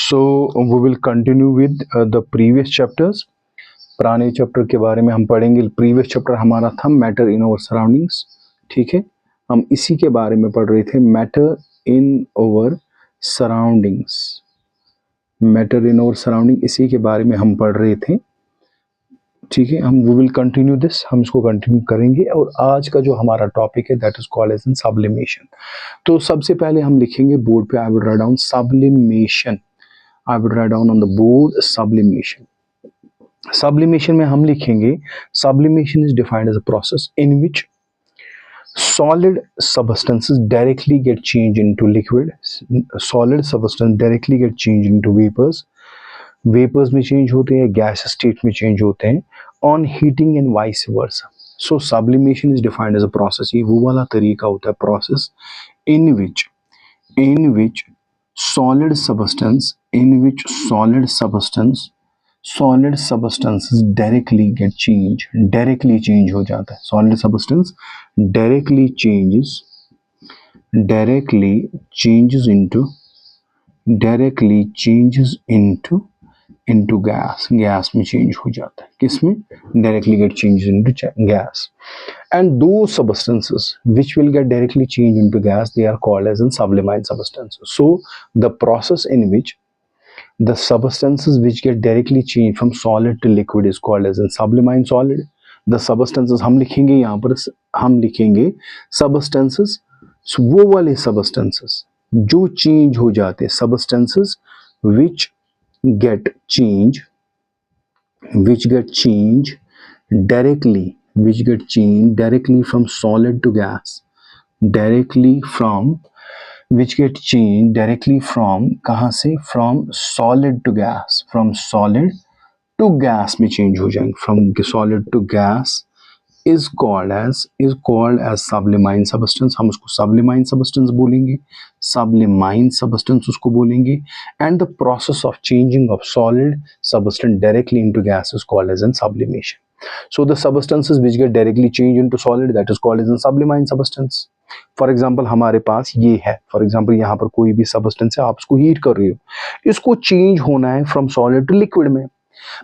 So we will continue with the previous chapters. पुराने chapter के बारे में हम पढ़ेंगे. प्रीवियस चैप्टर हमारा था मैटर इन आवर सराउंडिंग्स. ठीक है, हम इसी के बारे में पढ़ रहे थे. Matter in our surroundings, matter in our surrounding, इसी के बारे में हम पढ़ रहे थे. ठीक है, हम वी विल कंटिन्यू दिस, हम इसको कंटिन्यू करेंगे. और आज का जो हमारा टॉपिक है that is called as in sublimation. तो सबसे पहले हम लिखेंगे बोर्ड पे, I will write down sublimation. I will write down on the board sublimation. Sublimation में हम लिखेंगे sublimation is defined as a process in which solid substances directly get changed into liquid. Solid substance directly get changed into vapors. Vapors में change होते हैं, gas state में change होते हैं on heating and vice versa. So sublimation is defined as a process. ये वो वाला तरीका होता है process in which solid substances directly get changed, directly change हो जाता है. solid substance directly changes into gas में change हो जाता है. किसमें? directly get changed into gas. And those substances which will get directly changed into gas, they are called as in sublimine substances. So the process in which the substances which get directly changed from solid to liquid is called as in sublimine solid. The substances हम लिखेंगे यहाँ पर, हम लिखेंगे substances, वो वाले substances जो change हो जाते हैं, substances which get changed directly from solid to gas, कहाँ से? from solid to gas, में change हो जाएंगे. from solid to gas is called as sublimine substance. हम उसको sublimine substance बोलेंगे, उसको बोलेंगे. and the process of changing of solid substance directly into gas is called as in sublimation. So the substances which get directly changed into solid, that is called as in sublimine substance. For example हमारे पास ये है, for example यहाँ पर कोई भी substance है, आप इसको हीट कर रहे हो, इसको चेंज होना है फ्रॉम सॉलिड टू लिक्विड में.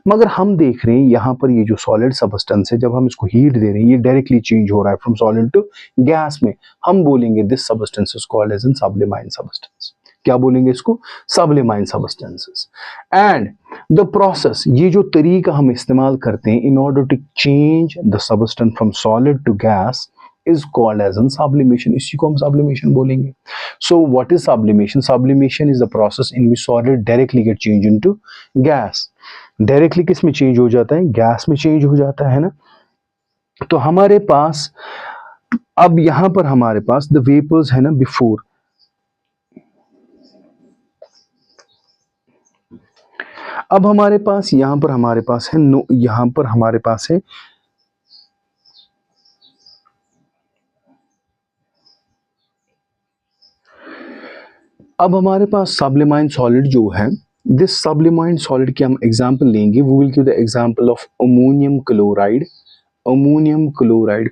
मगर हम देख रहे हैं यहाँ पर ये जो सॉलिड सबस्टेंस है, जब हम इसको हीट दे रहे हैं, ये डायरेक्टली चेंज हो रहा है फ्रॉम सॉलिड टू गैस में. हम बोलेंगे this substance is called as in subliming substance. क्या बोलेंगे इसको? Subliming substances. And the process, ये जो तरीका हम इस्तेमाल करते हैं in order to change the substance from solid to gas is called as in sublimation. इसी को हम sublimation बोलेंगे. So what is sublimation? Sublimation is the process in which solid directly get changed into gas. Directly किस में change हो जाता है? Gas में change हो जाता है ना. तो हमारे पास अब यहाँ पर हमारे पास the vapors है ना before. अब हमारे पास यहाँ पर हमारे पास है यहाँ पर हमारे पास है अब हमारे पास सब्लिमाइन सॉलिड जो है, दिस सब्लिमाइन सॉलिड की हम एग्जांपल लेंगे. We will give the example of ammonium chloride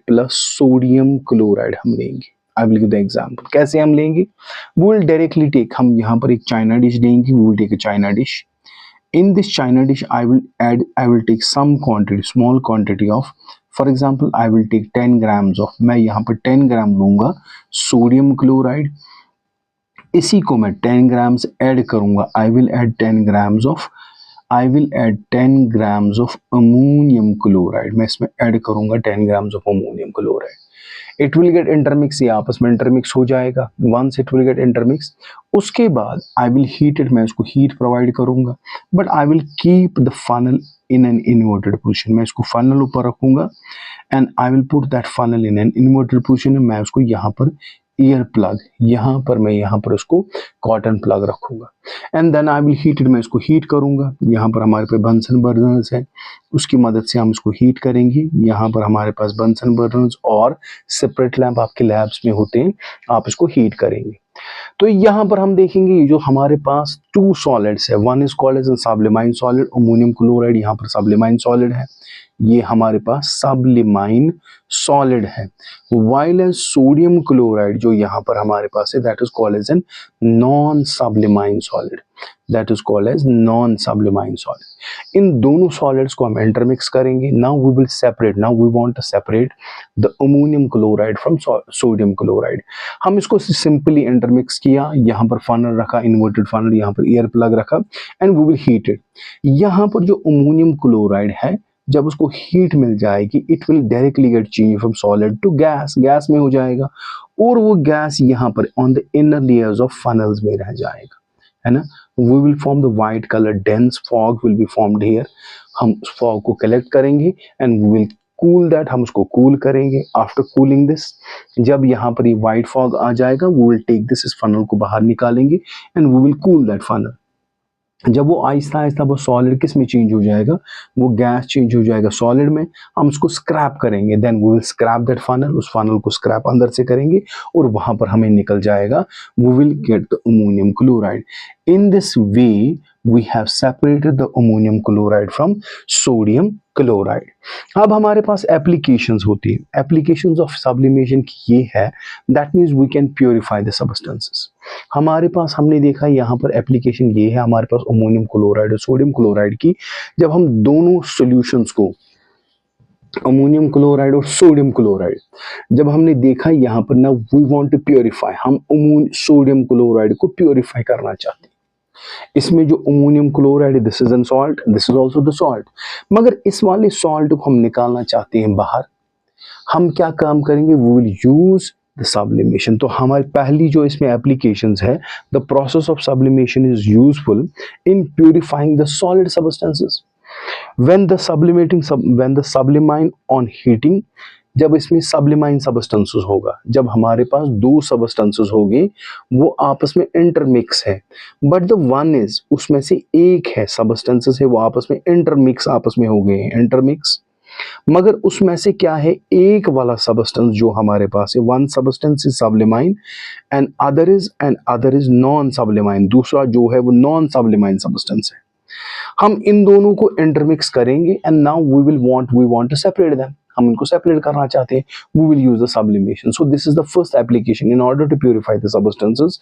plus sodium chloride हम लेंगे. I will give the example. कैसे हम लेंगे? वी विल डायरेक्टली टेक, हम यहाँ पर एक चाइना डिश लेंगे. We will take a China dish. In this China dish I will take some quantity, small quantity of, for example I will take 10 grams of, मैं यहाँ पर 10 ग्राम लूंगा sodium chloride. इसी को मैं 10 ग्राम्स ऐड करूंगा. I will add 10 grams of ammonium chloride. मैं इसमें ऐड करूंगा 10 grams of ammonium chloride. It will get intermix, ये आपस में इंटरमिक्स हो जाएगा. Once it will get intermix, उसके बाद आई विल हीट इट, मैं इसको हीट प्रोवाइड करूंगा. But I will keep the funnel in an inverted position. मैं इसको फनल ऊपर रखूंगा and I will put that funnel in an inverted position. मैं उसको यहाँ पर ईयर प्लग, मैं यहाँ पर उसको कॉटन प्लग रखूंगा. And then I will heat it, मैं इसको हीट करूंगा. यहाँ पर हमारे पे बंसन बर्नर्स है, उसकी मदद से हम इसको हीट करेंगे. यहाँ पर हमारे पास बंसन बर्नर्स और सेपरेट लैंप आपके लैब्स में होते हैं, आप इसको हीट करेंगे. तो यहाँ पर हम देखेंगे ये जो हमारे पास 2 सॉलिड्स है, one is called as subliming solid, ammonium chloride यहाँ पर सब्लिमाइन सॉलिड है. ये हमारे पास सब्लिमाइन सॉलिड है. वाइल एज सोडियम क्लोराइड जो यहाँ पर हमारे पास है that is called as an non subliming solid. That is called as non subliming solid. इन दोनों सॉलिड्स को हम इंटरमिक्स करेंगे। Now we will separate, now we want to separate the ammonium chloride from sodium chloride. हम इसको simply intermix किया, यहाँ पर फनल रखा, इन्वर्टेड फनल, यहाँ पर एयर प्लग रखा and we will heat it. यहाँ पर जो अमोनियम क्लोराइड है जब उसको हीट मिल जाएगी it will directly get change from solid to gas, gas में हो जाएगा और वो गैस यहाँ पर on the inner layers of funnels में रह जाएगा, है ना। We will form the white colour dense fog will be formed here. हम उस फॉग को कलेक्ट करेंगे and we will cool that, हम उसको कूल करेंगे। आफ्टर कूलिंग दिस, जब यहाँ पर ये वाइट फॉग आ जाएगा वी विल टेक दिस, इस फनल को बाहर निकालेंगे and we will cool that funnel. जब वो आहिस्ता आहिस्ता वो सॉलिड किस में चेंज हो जाएगा, वो गैस चेंज हो जाएगा सॉलिड में, हम उसको स्क्रैप करेंगे। Then we will scrap that funnel, उस फनल को स्क्रैप अंदर से करेंगे और वहां पर हमें निकल जाएगा, we will get the ammonium chloride. In this way we have separated the ammonium chloride from sodium chloride. अब हमारे पास एप्लीकेशंस होती है। एप्लीकेशंस ऑफ सब्लिमेशन की ये है, that means we can purify the substances. हमारे पास हमने देखा यहाँ पर एप्लीकेशन ये है हमारे पास अमोनियम क्लोराइड और सोडियम क्लोराइड की। जब हम दोनों सॉल्यूशंस को, अमोनियम क्लोराइड और सोडियम क्लोराइड, जब हमने देखा यहाँ पर ना वी वांट टू प्योरीफाई, हम सोडियम क्लोराइड को प्योरीफाई करना चाहते हैं। इसमें जो अमोनियम क्लोराइड है this is an salt, this is also the salt, मगर इस वाले सॉल्ट को हम निकालना चाहते हैं बाहर। हम क्या काम करेंगे, we will use the sublimation. तो हमारी पहली जो इसमें एप्लीकेशंस है, the process of sublimation is useful in purifying the solid substances. when the sublimine on heating, जब इसमें सब्लिमाइन सबस्टेंसेस होगा, जब हमारे पास दो सबस्टेंसेस होंगे वो आपस में इंटरमिक्स है, बट द वन इज, उसमें से एक है सबस्टेंसेस है वो आपस में इंटरमिक्स, आपस में हो गए हैं इंटरमिक्स, मगर उसमें से क्या है, एक वाला सबस्टेंस जो हमारे पास है, one substance is subliming and other is non subliming, दूसरा जो है वो नॉन सब्लिमाइन सबस्टेंस है। हम इन दोनों को इंटरमिक्स करेंगे and now we want to separate them, हम इनको सेपरेट करना चाहते हैं, we will use the sublimation. So this is the first application in order to purify the substances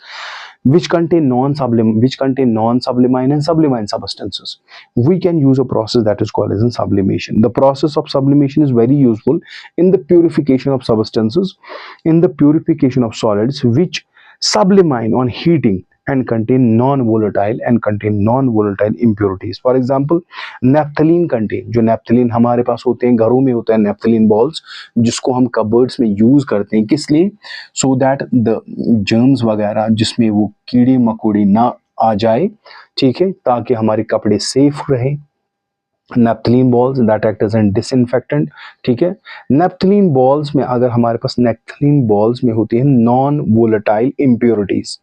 which contain non-sublimine and sublimine substances. We can use a process that is called as in sublimation. The process of sublimation is very useful in the purification of substances, in the purification of solids which sublimine on heating and contain non-volatile impurities. For example, naphthalene contain, जो naphthalene हमारे पास होते हैं, घरों में होता है naphthalene balls, जिसको हम कबर्ड्स में यूज करते हैं, किस लिए, so that the germs वगैरह जिसमें वो कीड़े मकोड़े ना आ जाए, ठीक है, ताकि हमारे कपड़े सेफ रहे। Naphthalene balls that act as an disinfectant, ठीक है। नेप्थलीन बॉल्स में अगर हमारे पास नेप्थलीन बॉल्स में होती है non volatile impurities,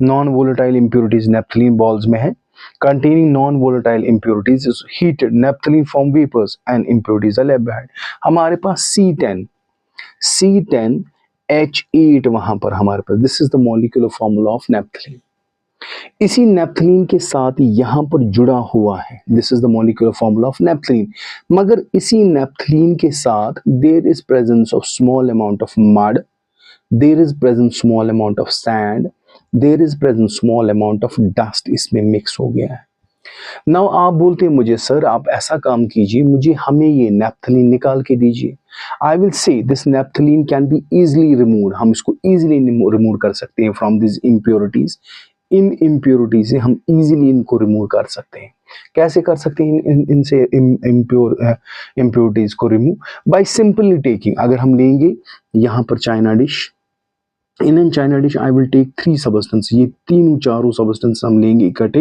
non volatile impurities naphthalene balls में है। containing non-volatile impurities is heated, naphthalene form vapors and impurities are left behind. हमारे पास C10H8 वहां पर हमारे पास, this is the molecular formula of naphthalene. इसी नेप्थलीन के साथ यहां पर जुड़ा हुआ है, this is the molecular formula of naphthalene, मगर इसी नेप्थलीन के साथ there is presence of small amount of mud, there is present small amount of sand, there is present small amount of dust, इसमें मिक्स हो गया है। Now आप बोलते हैं मुझे सर आप ऐसा काम कीजिए, मुझे हमें ये नेप्थलीन निकाल के दीजिए। I will say this naphthalene can be easily removed, हम इसको इजिली रिमूव कर सकते हैं from this impurities. In impurity से हम इजीली इनको रिमूव कर सकते हैं। कैसे कर सकते हैं इनसे इम्प्योरिटीज को रिमूव, बाय सिंपली टेकिंग, अगर हम लेंगे यहाँ पर China dish, in China dish I will take 3 substance, ये तीनों चारों सबस्टेंस हम लेंगे इकट्ठे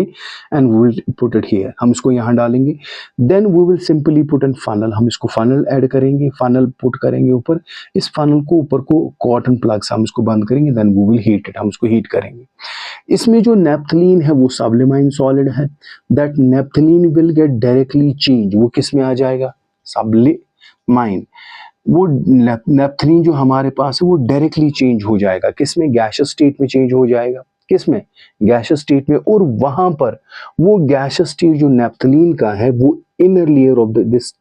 and we will put it here, हम इसको यहाँ डालेंगे। Then we will simply put in funnel, हम इसको फनल ऐड करेंगे, फनल पुट करेंगे ऊपर, इस फनल को ऊपर को कॉटन प्लग से हम इसको बंद करेंगे, then we will heat it, हम इसको हीट करेंगे। इसमें जो नेप्थलीन है वो सब्लिमाइन सॉलिड है, that naphthalene will get directly change, वो किस में आ जाएगा, सब्लिमाइन। वो नेप्थलीन जो हमारे पास है वो डायरेक्टली चेंज हो जाएगा, किस में, गैसियस स्टेट में चेंज हो जाएगा, किसमें, गैसियस स्टेट में। और वहां पर वो गैसियस स्टेट जो नैप्थलीन का है वो inner layer of this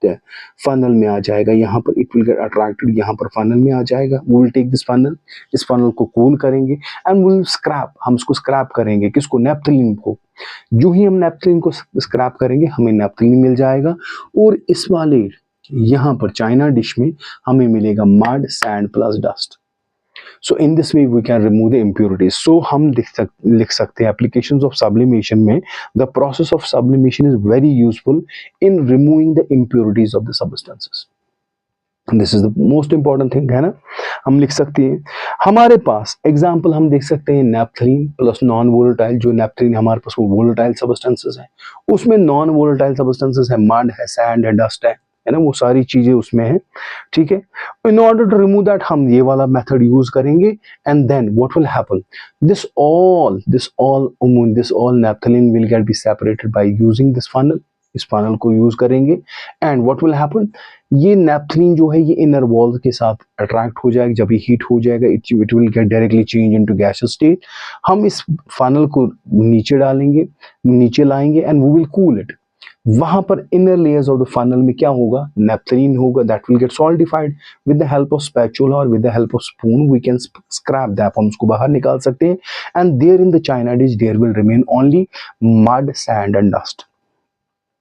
funnel में आ जाएगा। यहाँ पर इट विल गेट अट्रैक्टेड, यहाँ पर फनल में आ जाएगा। We will take this funnel, इस फनल को कूल करेंगे एंड विल स्क्रैप, हम इसको स्क्रैप करेंगे। किसको, नैप्थलीन को। जो ही हम नैप्थलीन को स्क्रैप करेंगे हमें नैप्थलीन मिल जाएगा। और इस वाले यहाँ पर चाइना डिश में हमें मिलेगा mud, sand plus dust. So in this way we can remove the impurities. So हम लिख सकते हैं applications of sublimation में the process of sublimation is very useful in removing the impurities of the substances. And this is the most important thing, है ना। हम लिख सकते हैं, हमारे पास एग्जाम्पल हम देख सकते हैं नैप्थलीन प्लस नॉन वोलेटाइल। जो नैप्थलीन हमारे पास वो वोलेटाइल सबस्टेंसेस है, उसमें नॉन वोलेटाइल सबस्टेंसेस है, मड है, सैंड है, डस्ट है ना, वो सारी चीजें उसमें है। ठीक है, in order to remove that हम ये वाला मेथड यूज करेंगे and then what will happen, this all naphthalene will get be separated by using this funnel. इस फनल को यूज करेंगे एंड व्हाट विल हैपन, ये नैप्थलीन जो है ये इनर वॉल के साथ अट्रैक्ट हो जाएगा। जब ये हीट हो जाएगा it will get directly change into gaseous state. हम इस फनल को नीचे डालेंगे, नीचे लाएंगे and we will cool it. वहां पर inner layers of the funnel में क्या होगा, नैप्थलीन होगा, that will get solidified with the help of spatula और with the help of spoon we can scrap that, हम उसको बाहर निकाल सकते हैं। And there in the china dish there will remain only mud, sand and dust.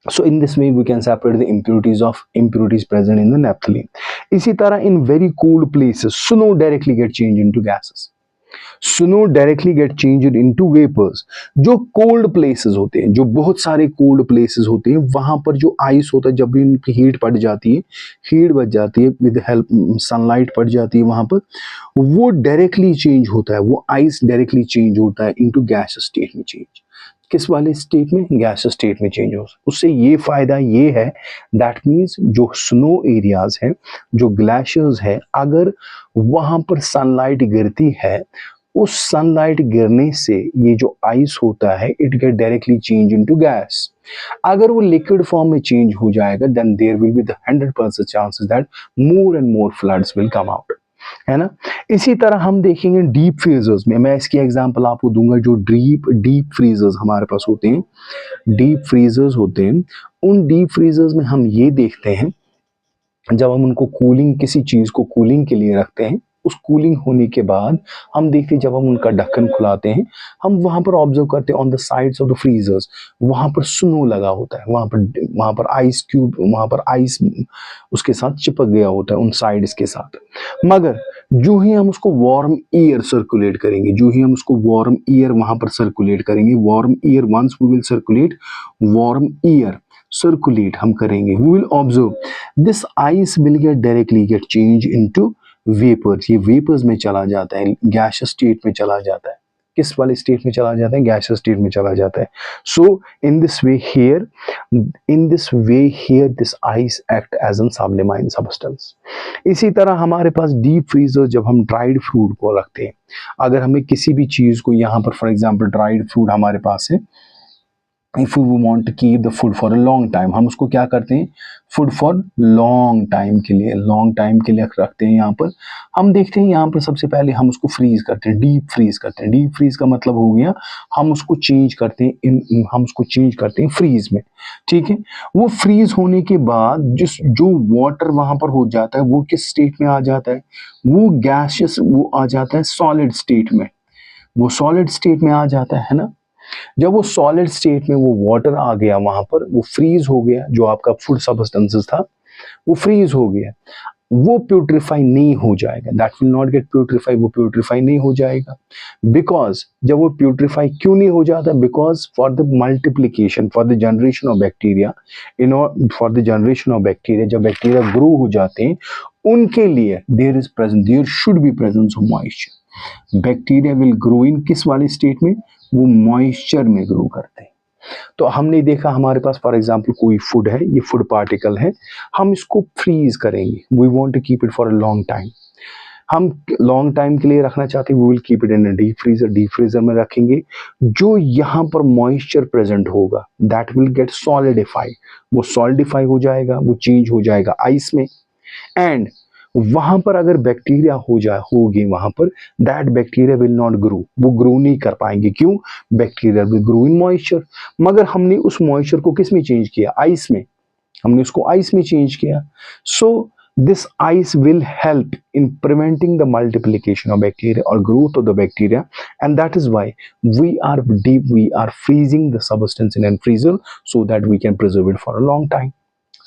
So in this way we can separate the impurities present in the naphthalene. इसी तरह in very cool places snow directly get changed into gases. Snow directly get changed into vapors. जो cold places होते हैं, जो बहुत सारे cold places होते हैं, वहां पर जो आइस होता है जब भी उनकी हीट पड़ जाती है, हीट बढ़ जाती है विद हेल्प सनलाइट पड़ जाती है वहां पर, वो डायरेक्टली चेंज होता है, वो आइस डायरेक्टली चेंज होता है इनटू गैस स्टेट में चेंज। किस वाले स्टेट में, गैस स्टेट में चेंज हो। उससे ये फायदा ये है, दैट मीन्स जो स्नो एरियाज है, जो ग्लेशियर्स है, अगर वहां पर सनलाइट गिरती है, उस सनलाइट गिरने से ये जो आइस होता है it get directly change into gas. अगर वो लिक्विड फॉर्म में चेंज हो जाएगा then there will be the 100% chances that more and more floods will come out, है ना। इसी तरह हम देखेंगे डीप फ्रीजर्स में, मैं इसकी एग्जांपल आपको दूंगा। जो डीप फ्रीजर्स हमारे पास होते हैं, डीप फ्रीजर्स होते हैं, उन डीप फ्रीजर्स में हम ये देखते हैं जब हम उनको कूलिंग, किसी चीज को कूलिंग के लिए रखते हैं, उस कूलिंग होने के बाद हम देखते हैं जब हम उनका ढक्कन खुलाते हैं, हम वहां पर ऑब्जर्व करते हैं on the sides of the freezers वहां पर स्नो लगा होता है, वहां पर आइस क्यूब, वहां पर आइस उसके साथ चिपक गया होता है उन साइड्स के साथ। मगर जो ही हम उसको वार्म एयर सर्कुलेट करेंगे, जो ही हम उसको वार्म एयर वहां पर सर्कुलेट करेंगे, warm air once we will circulate, warm air circulate हम करेंगे, we will observe this ice will get directly get change into vapours. ये वेपर्स में चला जाता है, गैसियस स्टेट में चला जाता है। किस वाले स्टेट में चला जाता है, गैसियस स्टेट में चला जाता है। So in this way here this ice act as an subliming substance. इसी तरह हमारे पास डीप फ्रीजर, जब हम ड्राइड फ्रूट को रखते हैं, अगर हमें किसी भी चीज को, यहाँ पर फॉर एग्जांपल ड्राइड फ्रूट हमारे पास है, if we want to keep the food for a long time, हम उसको क्या करते हैं, फूड फॉर लॉन्ग टाइम के लिए रखते हैं। यहाँ पर हम देखते हैं, यहाँ पर सबसे पहले हम उसको फ्रीज करते हैं, डीप फ्रीज करते हैं। डीप फ्रीज का मतलब हो गया हम उसको चेंज करते हैं, हम उसको चेंज करते हैं फ्रीज में। ठीक है, वो फ्रीज होने के बाद जो वाटर वहां पर हो जाता है वो किस स्टेट में आ जाता है, वो गैसियस, वो आ जाता है सॉलिड स्टेट में, वो सॉलिड स्टेट में आ जाता है ना। जब वो सॉलिड स्टेट में वो वाटर आ गया, वहां पर वो फ्रीज हो गया, जो आपका फूड सब्सटेंसेस था वो फ्रीज हो गया, वो प्यूरिफाई नहीं हो जाएगा, that will not gate purify, वो प्यूरिफाई नहीं हो जाएगा। बिकॉज जब वो प्यूरिफाई क्यों नहीं हो जाता, because for the multiplication, for the generation of bacteria, for the generation of bacteria, जब बैक्टीरिया ग्रो हो जाते हैं उनके लिए there should be presence of moisture. Bacteria will grow in किस वाले स्टेट में, वो मॉइस्चर में ग्रो करते हैं। तो हमने देखा हमारे पास फॉर एग्जांपल कोई फूड है, ये फूड पार्टिकल है, हम इसको फ्रीज करेंगे, we want to keep it for a long time, हम लॉन्ग टाइम के लिए रखना चाहते हैं, we will keep it in a deep freezer, deep freezer में रखेंगे। जो यहाँ पर मॉइस्चर प्रेजेंट होगा दैट विल गेट सॉलिडिफाई, वो सॉलिडिफाई हो जाएगा, वो चेंज हो जाएगा आइस में, एंड वहां पर अगर बैक्टीरिया होगी वहां पर, that bacteria will not grow, वो ग्रो नहीं कर पाएंगे। क्यों? Bacteria will grow in moisture. मगर हमने उस मॉइस्चर को किस में चेंज किया? आइस में। हमने उसको आइस में चेंज किया। So this ice will help in preventing the multiplication of bacteria और growth of the bacteria, and that is why we are freezing the substance in an freezer so that we can preserve it for a long time.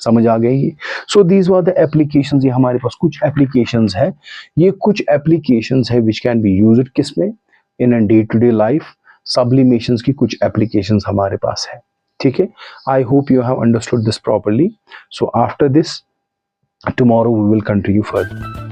समझ आ गई? So these were the applications. ये हमारे पास कुछ applications है, ये कुछ applications है विच कैन बी यूज्ड किसमें? In an day to day life. Sublimations की कुछ एप्लीकेशंस हमारे पास है। ठीक है, I hope you have understood this properly. So after this tomorrow we will continue further.